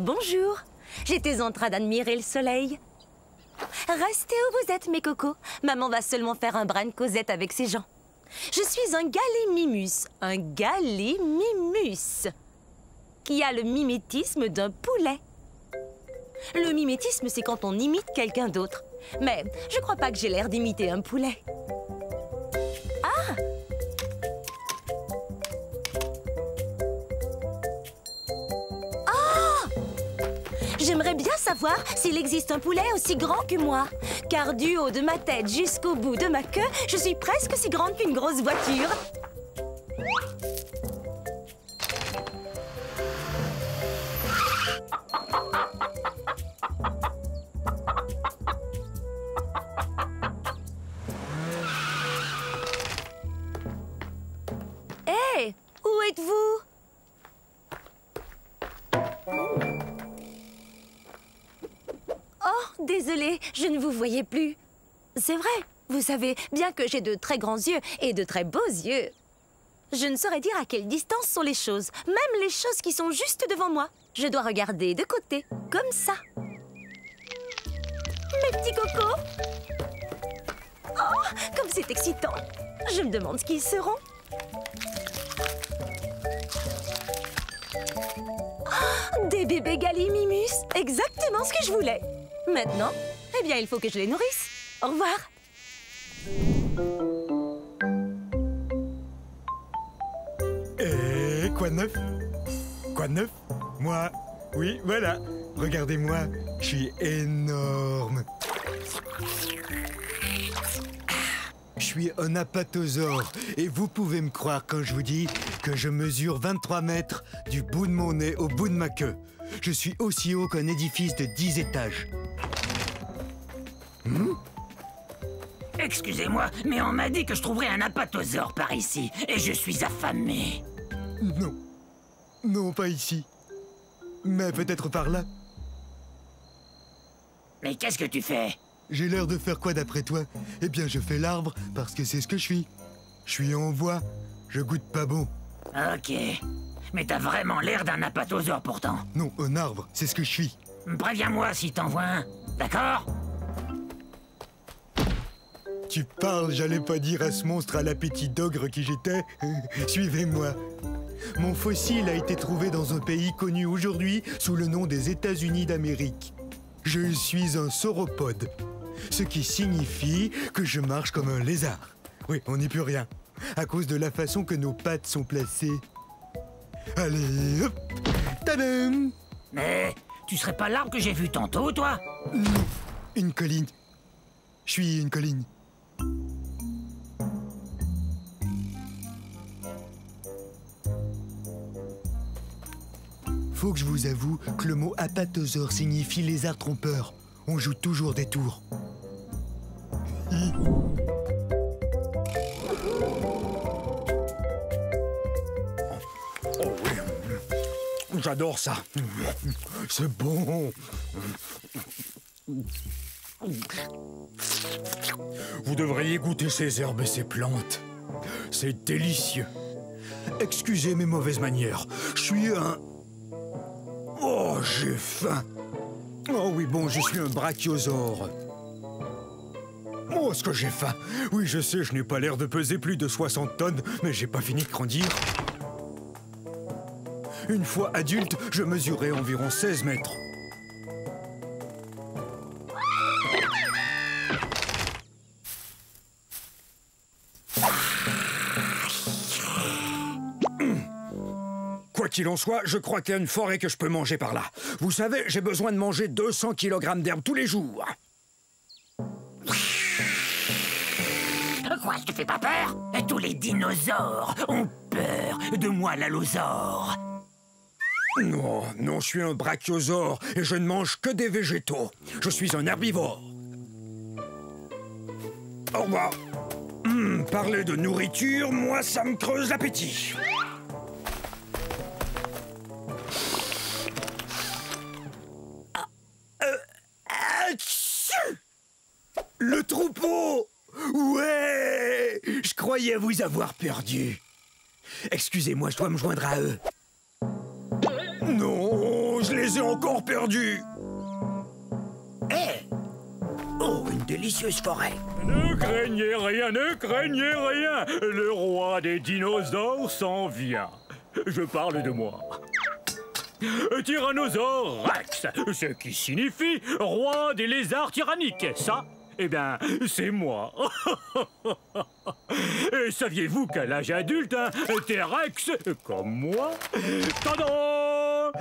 Bonjour. J'étais en train d'admirer le soleil. Restez où vous êtes, mes cocos. Maman va seulement faire un brin de causette avec ses gens. Je suis un gallimimus. Un gallimimus. Qui a le mimétisme d'un poulet. Le mimétisme, c'est quand on imite quelqu'un d'autre. Mais je crois pas que j'ai l'air d'imiter un poulet. Ah! J'aimerais bien savoir s'il existe un poulet aussi grand que moi. Car du haut de ma tête jusqu'au bout de ma queue, je suis presque aussi grande qu'une grosse voiture. Hé, où êtes-vous? Oh, désolée, je ne vous voyais plus. C'est vrai, vous savez bien que j'ai de très grands yeux et de très beaux yeux. Je ne saurais dire à quelle distance sont les choses, même les choses qui sont juste devant moi. Je dois regarder de côté, comme ça. Mes petits cocos! Oh, comme c'est excitant! Je me demande ce qu'ils seront. Oh, des bébés gallimimus! Exactement ce que je voulais! Maintenant, eh bien, il faut que je les nourrisse. Au revoir. Quoi de neuf? Quoi de neuf? Moi? Oui, voilà. Regardez-moi, je suis énorme. Je suis un apatosaure. Et vous pouvez me croire quand je vous dis que je mesure 23 mètres du bout de mon nez au bout de ma queue. Je suis aussi haut qu'un édifice de 10 étages. Excusez-moi, mais on m'a dit que je trouverais un apatosaure par ici, et je suis affamé. Non. Non, pas ici. Mais peut-être par là. Mais qu'est-ce que tu fais? J'ai l'air de faire quoi d'après toi? Eh bien, je fais l'arbre parce que c'est ce que je suis. Je suis en voie. Je goûte pas bon. Ok. Mais t'as vraiment l'air d'un apatosaure pourtant. Non, un arbre, c'est ce que je suis. Préviens-moi si t'en vois un, d'accord? Tu parles, j'allais pas dire à ce monstre à l'appétit d'ogre qui j'étais. Suivez-moi. Mon fossile a été trouvé dans un pays connu aujourd'hui sous le nom des États-Unis d'Amérique. Je suis un sauropode, ce qui signifie que je marche comme un lézard. Oui, on n'y peut rien, à cause de la façon que nos pattes sont placées. Allez, hop, tadam! Mais tu serais pas l'arbre que j'ai vu tantôt, toi? Non, une colline. Je suis une colline. Faut que je vous avoue que le mot apatosaure signifie lézard trompeur. On joue toujours des tours. Oh oui, j'adore ça. C'est bon. Vous devriez goûter ces herbes et ces plantes. C'est délicieux. Excusez mes mauvaises manières. Je suis un... Oh, j'ai faim. Oh oui, bon, je suis un brachiosaure. Oh, est-ce que j'ai faim? Oui, je sais, je n'ai pas l'air de peser plus de 60 tonnes, mais j'ai pas fini de grandir. Une fois adulte, je mesurais environ 16 mètres. Quoi qu'il en soit, je crois qu'il y a une forêt que je peux manger par là. Vous savez, j'ai besoin de manger 200 kg d'herbe tous les jours. Quoi, je te fais pas peur? Tous les dinosaures ont peur de moi, l'allosaure. Non, non, je suis un brachiosaure et je ne mange que des végétaux. Je suis un herbivore. Au revoir. Parler de nourriture, moi, ça me creuse l'appétit. Le troupeau! Ouais! Je croyais vous avoir perdu. Excusez-moi, je dois me joindre à eux. Non, je les vous ai encore perdu. Hé! Oh, une délicieuse forêt. Ne craignez rien, ne craignez rien. Le roi des dinosaures s'en vient. Je parle de moi. Tyrannosaure Rex, ce qui signifie roi des lézards tyranniques. Ça, eh bien, c'est moi. Et saviez-vous qu'à l'âge adulte, un T-Rex, comme moi, tada,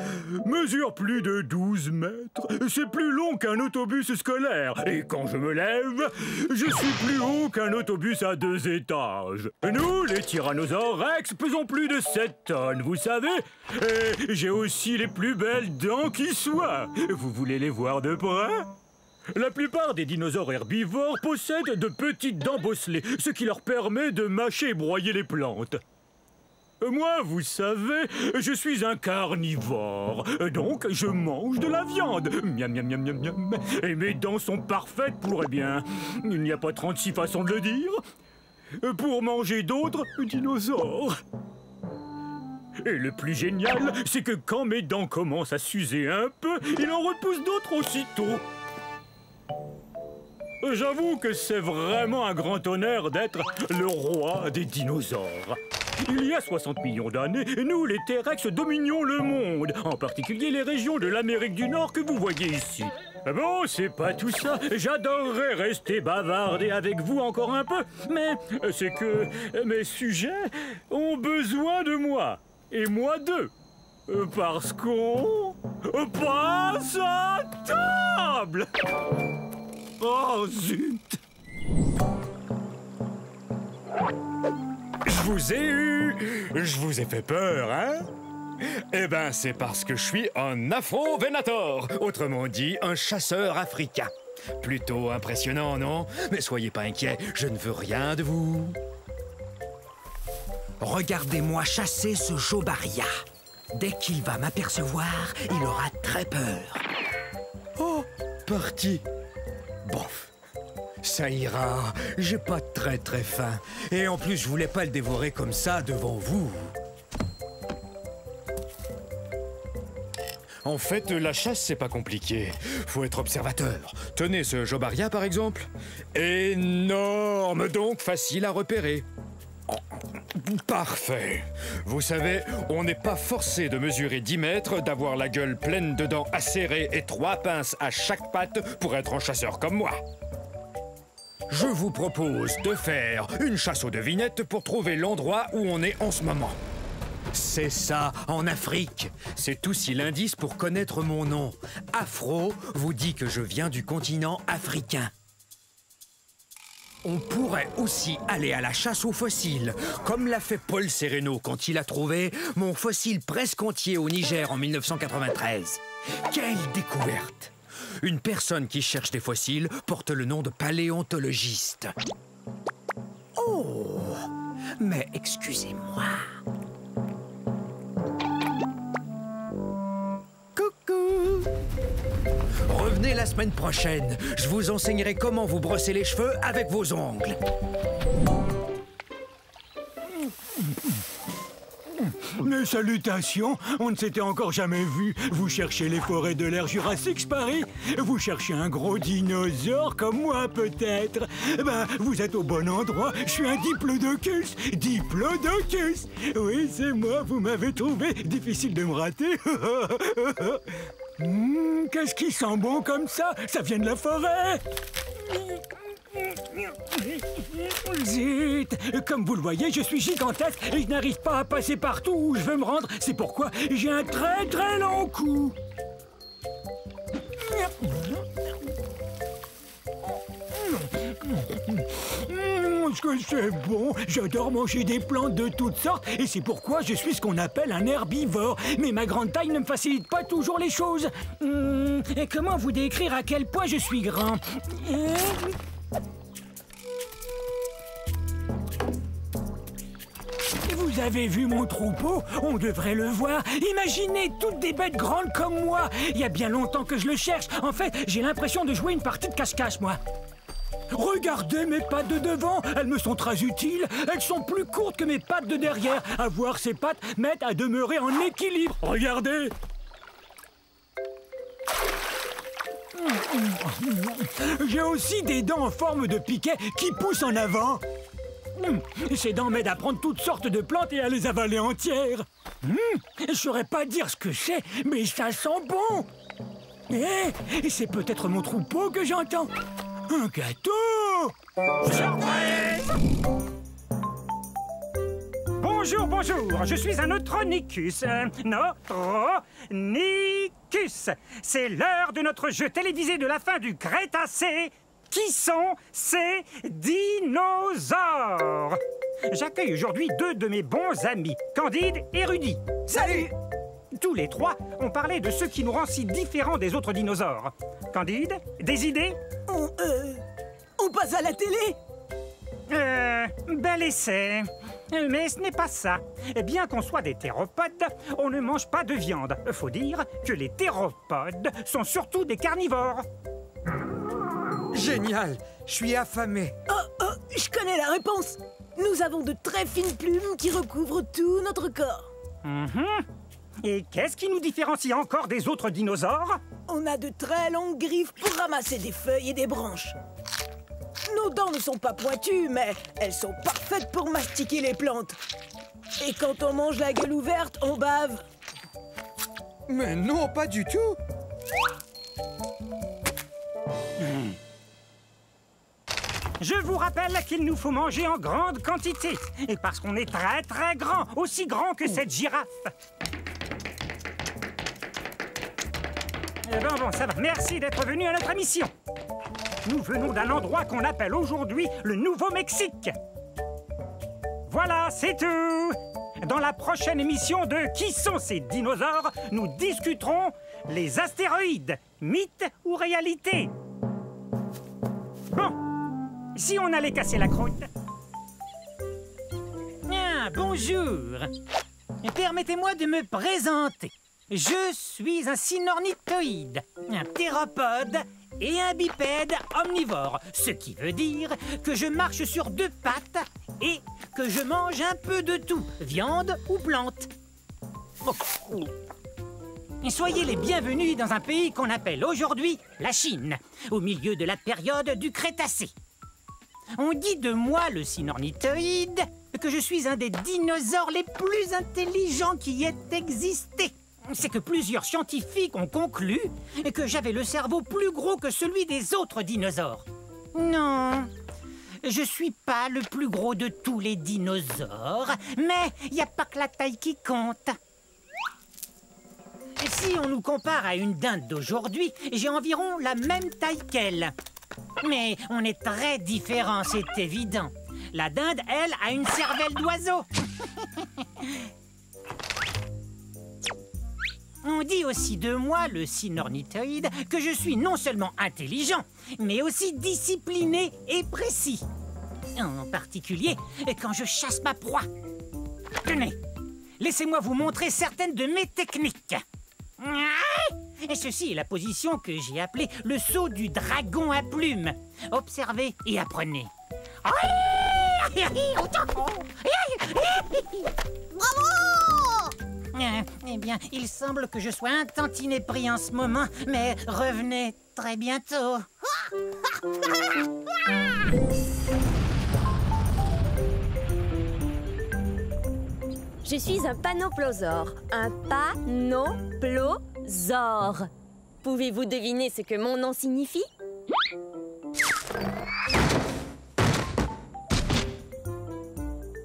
mesure plus de 12 mètres. C'est plus long qu'un autobus scolaire. Et quand je me lève, je suis plus haut qu'un autobus à 2 étages. Nous, les tyrannosaures Rex, pesons plus de 7 tonnes, vous savez. Et j'ai aussi les plus belles dents qui soient. Vous voulez les voir de près ? La plupart des dinosaures herbivores possèdent de petites dents bosselées, ce qui leur permet de mâcher et broyer les plantes. Moi, vous savez, je suis un carnivore, donc je mange de la viande. Miam, miam, miam, miam, miam. Et mes dents sont parfaites pour, eh bien, il n'y a pas 36 façons de le dire, pour manger d'autres dinosaures. Et le plus génial, c'est que quand mes dents commencent à s'user un peu, il en repousse d'autres aussitôt. J'avoue que c'est vraiment un grand honneur d'être le roi des dinosaures. Il y a 60 millions d'années, nous, les T-Rex, dominions le monde, en particulier les régions de l'Amérique du Nord que vous voyez ici. Bon, c'est pas tout ça. J'adorerais rester bavarder avec vous encore un peu, mais c'est que mes sujets ont besoin de moi, et moi d'eux. Parce qu'on passe à table. Oh, zut! Je vous ai eu! Je vous ai fait peur, hein? Eh ben, c'est parce que je suis un Afro-Venator, autrement dit, un chasseur africain. Plutôt impressionnant, non? Mais soyez pas inquiets, je ne veux rien de vous. Regardez-moi chasser ce Jobaria. Dès qu'il va m'apercevoir, il aura très peur. Oh, parti. Bof, ça ira, j'ai pas très faim. Et en plus, je voulais pas le dévorer comme ça devant vous. En fait, la chasse, c'est pas compliqué. Faut être observateur. Tenez ce Jobaria, par exemple. Énorme, donc facile à repérer. Parfait. Vous savez, on n'est pas forcé de mesurer 10 mètres, d'avoir la gueule pleine de dents acérées et 3 pinces à chaque patte pour être un chasseur comme moi. Je vous propose de faire une chasse aux devinettes pour trouver l'endroit où on est en ce moment. C'est ça, en Afrique. C'est aussi l'indice pour connaître mon nom. Afro vous dit que je viens du continent africain. On pourrait aussi aller à la chasse aux fossiles, comme l'a fait Paul Sereno quand il a trouvé mon fossile presque entier au Niger en 1993. Quelle découverte! Une personne qui cherche des fossiles porte le nom de paléontologiste. Oh, mais excusez-moi. Coucou! Revenez la semaine prochaine. Je vous enseignerai comment vous brosser les cheveux avec vos ongles. Mes salutations, on ne s'était encore jamais vu. Vous cherchez les forêts de l'ère Jurassique, je parie? Vous cherchez un gros dinosaure comme moi, peut-être? Ben, vous êtes au bon endroit. Je suis un diplodocus. Diplodocus! Oui, c'est moi, vous m'avez trouvé. Difficile de me rater. Qu'est-ce qui sent bon comme ça? Ça vient de la forêt. Zut! Comme vous le voyez, je suis gigantesque et je n'arrive pas à passer partout où je veux me rendre. C'est pourquoi j'ai un très long cou. Est-ce que c'est bon? J'adore manger des plantes de toutes sortes et c'est pourquoi je suis ce qu'on appelle un herbivore. Mais ma grande taille ne me facilite pas toujours les choses. Et comment vous décrire à quel point je suis grand? Vous avez vu mon troupeau? On devrait le voir. Imaginez toutes des bêtes grandes comme moi. Il y a bien longtemps que je le cherche. En fait, j'ai l'impression de jouer une partie de cache-cache, moi. Regardez mes pattes de devant, elles me sont très utiles. Elles sont plus courtes que mes pattes de derrière. Avoir ces pattes m'aide à demeurer en équilibre. Regardez. J'ai aussi des dents en forme de piquet qui poussent en avant. Ces dents m'aident à prendre toutes sortes de plantes et à les avaler entières. Je saurais pas dire ce que c'est, mais ça sent bon. Et c'est peut-être mon troupeau que j'entends. Un gâteau! Surprise! Bonjour, bonjour, je suis un Otronicus. Otronicus. C'est l'heure de notre jeu télévisé de la fin du Crétacé. Qui sont ces dinosaures? J'accueille aujourd'hui deux de mes bons amis, Candide et Rudy. Salut! Tous les trois ont parlé de ce qui nous rend si différents des autres dinosaures. Candide, des idées? On passe à la télé? Bel essai. Mais ce n'est pas ça. Bien qu'on soit des théropodes, on ne mange pas de viande. Faut dire que les théropodes sont surtout des carnivores. Génial! Je suis affamé. Oh, je connais la réponse. Nous avons de très fines plumes qui recouvrent tout notre corps. Et qu'est-ce qui nous différencie encore des autres dinosaures? On a de très longues griffes pour ramasser des feuilles et des branches. Nos dents ne sont pas pointues, mais elles sont parfaites pour mastiquer les plantes. Et quand on mange la gueule ouverte, on bave. Mais non, pas du tout. Je vous rappelle qu'il nous faut manger en grande quantité. Et parce qu'on est très très grand, aussi grand que cette girafe. Bon, ça va. Merci d'être venu à notre émission. Nous venons d'un endroit qu'on appelle aujourd'hui le Nouveau-Mexique. Voilà, c'est tout. Dans la prochaine émission de Qui sont ces dinosaures, nous discuterons les astéroïdes, mythes ou réalité. Bon, si on allait casser la croûte. Ah, bonjour. Permettez-moi de me présenter. Je suis un cynornithoïde, un théropode et un bipède omnivore, ce qui veut dire que je marche sur deux pattes et que je mange un peu de tout, viande ou plante. Soyez les bienvenus dans un pays qu'on appelle aujourd'hui la Chine, au milieu de la période du Crétacé. On dit de moi, le cynornithoïde, que je suis un des dinosaures les plus intelligents qui ait existé. C'est que plusieurs scientifiques ont conclu que j'avais le cerveau plus gros que celui des autres dinosaures. Non, je suis pas le plus gros de tous les dinosaures, mais il n'y a pas que la taille qui compte. Si on nous compare à une dinde d'aujourd'hui, j'ai environ la même taille qu'elle. Mais on est très différents, c'est évident. La dinde, elle, a une cervelle d'oiseau. On dit aussi de moi, le cynornithoïde, que je suis non seulement intelligent, mais aussi discipliné et précis. En particulier, quand je chasse ma proie. Tenez, laissez-moi vous montrer certaines de mes techniques. Et ceci est la position que j'ai appelée le saut du dragon à plumes. Observez et apprenez. Bravo! Eh bien, il semble que je sois un tantinet pris en ce moment, mais revenez très bientôt. Je suis un panoplosaure. Un panoplosaure. Pouvez-vous deviner ce que mon nom signifie?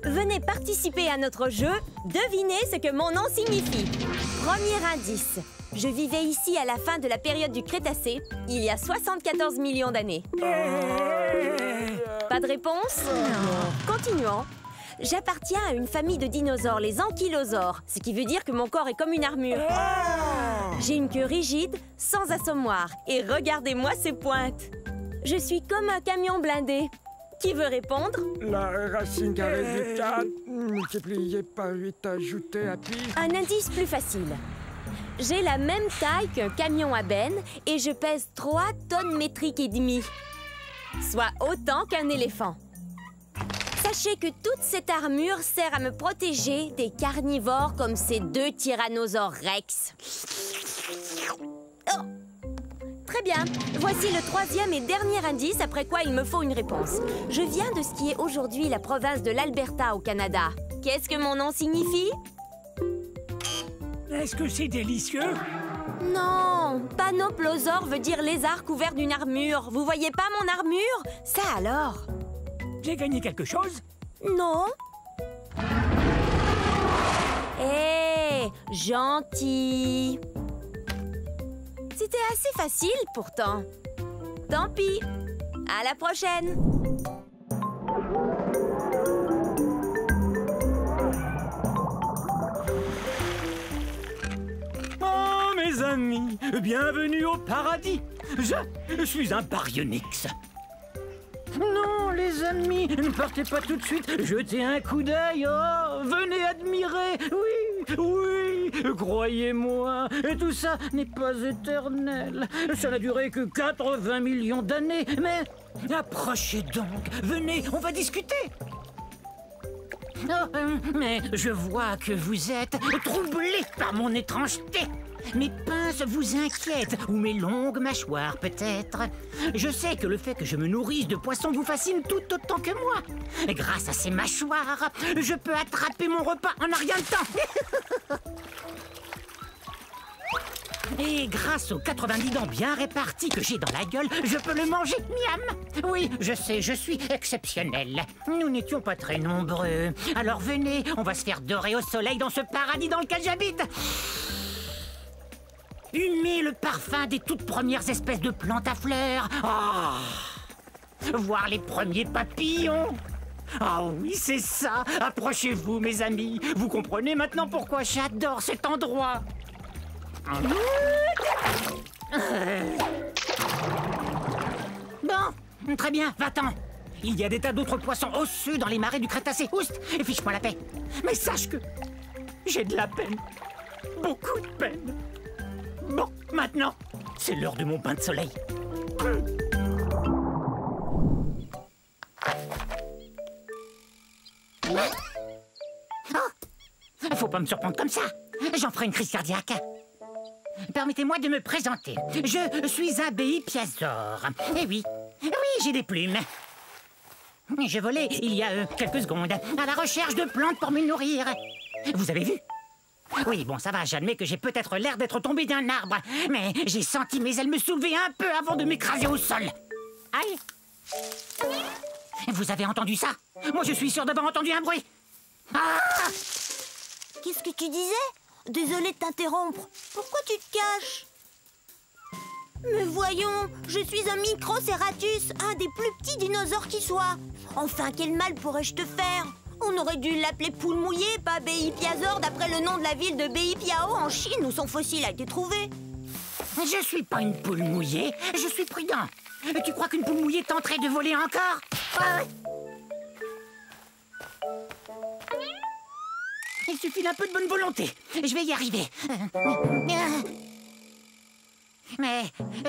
Venez participer à notre jeu. Devinez ce que mon nom signifie. Premier indice. Je vivais ici à la fin de la période du Crétacé, il y a 74 millions d'années. Pas de réponse? Non. Continuons. J'appartiens à une famille de dinosaures, les ankylosaures, ce qui veut dire que mon corps est comme une armure. J'ai une queue rigide, sans assommoir, et regardez-moi ces pointes. Je suis comme un camion blindé. Qui veut répondre? La racine carrée du 4, multiplié par 8 ajouté à pi. Un indice plus facile. J'ai la même taille qu'un camion à benne et je pèse 3 tonnes métriques et demie, soit autant qu'un éléphant. Sachez que toute cette armure sert à me protéger des carnivores comme ces deux tyrannosaures rex. Oh! Très bien. Voici le troisième et dernier indice, après quoi il me faut une réponse. Je viens de ce qui est aujourd'hui la province de l'Alberta au Canada. Qu'est-ce que mon nom signifie? Est-ce que c'est délicieux? Non, Panoplosaure veut dire lézard couvert d'une armure. Vous voyez pas mon armure? Ça alors? J'ai gagné quelque chose? Non. Hé, gentil. C'était assez facile pourtant. Tant pis. À la prochaine. Oh, mes amis, bienvenue au paradis. Je suis un baryonyx. Non, les amis, ne partez pas tout de suite. Jetez un coup d'œil. Oh, venez admirer. Oui, oui, croyez-moi. Et tout ça n'est pas éternel. Ça n'a duré que 80 millions d'années. Mais approchez donc. Venez, on va discuter. Oh, mais je vois que vous êtes troublé par mon étrangeté. Mes pinces vous inquiètent, ou mes longues mâchoires peut-être. Je sais que le fait que je me nourrisse de poissons vous fascine tout autant que moi. Grâce à ces mâchoires, je peux attraper mon repas en un rien de temps. Et grâce aux 90 dents bien réparties que j'ai dans la gueule, je peux le manger, miam. Oui, je sais, je suis exceptionnel. Nous n'étions pas très nombreux. Alors venez, on va se faire dorer au soleil dans ce paradis dans lequel j'habite. Humer le parfum des toutes premières espèces de plantes à fleurs. Oh, voir les premiers papillons. Ah oui, c'est ça. Approchez-vous, mes amis. Vous comprenez maintenant pourquoi j'adore cet endroit. Bon, très bien, va-t'en. Il y a des tas d'autres poissons osseux dans les marais du Crétacé. Oust, et fiche-moi la paix. Mais sache que j'ai de la peine. Beaucoup de peine. Bon, maintenant, c'est l'heure de mon bain de soleil. Oh, faut pas me surprendre comme ça. J'en ferai une crise cardiaque. Permettez-moi de me présenter. Je suis un béipiasaure. Eh oui, j'ai des plumes. Je volais il y a quelques secondes à la recherche de plantes pour me nourrir. Vous avez vu? Oui, bon, ça va, j'admets que j'ai peut-être l'air d'être tombé d'un arbre, mais j'ai senti mes ailes me soulever un peu avant de m'écraser au sol. Aïe! Vous avez entendu ça? Moi, je suis sûr d'avoir entendu un bruit. Ah! Qu'est-ce que tu disais? Désolée de t'interrompre. Pourquoi tu te caches? Mais voyons, je suis un Microceratus, un des plus petits dinosaures qui soit. Enfin, quel mal pourrais-je te faire? On aurait dû l'appeler poule mouillée, pas béipiasaure, d'après le nom de la ville de Beipiao en Chine où son fossile a été trouvé. Je suis pas une poule mouillée, je suis prudent. Tu crois qu'une poule mouillée tenterait de voler encore? Il suffit d'un peu de bonne volonté. Je vais y arriver. Mais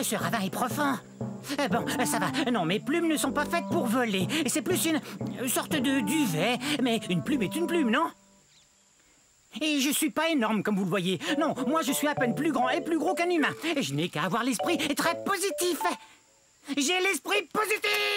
ce ravin est profond. Bon, ça va. Non, mes plumes ne sont pas faites pour voler. C'est plus une sorte de duvet. Mais une plume est une plume, non? Et je suis pas énorme, comme vous le voyez. Non, moi je suis à peine plus grand et plus gros qu'un humain. Et je n'ai qu'à avoir l'esprit très positif. J'ai l'esprit positif!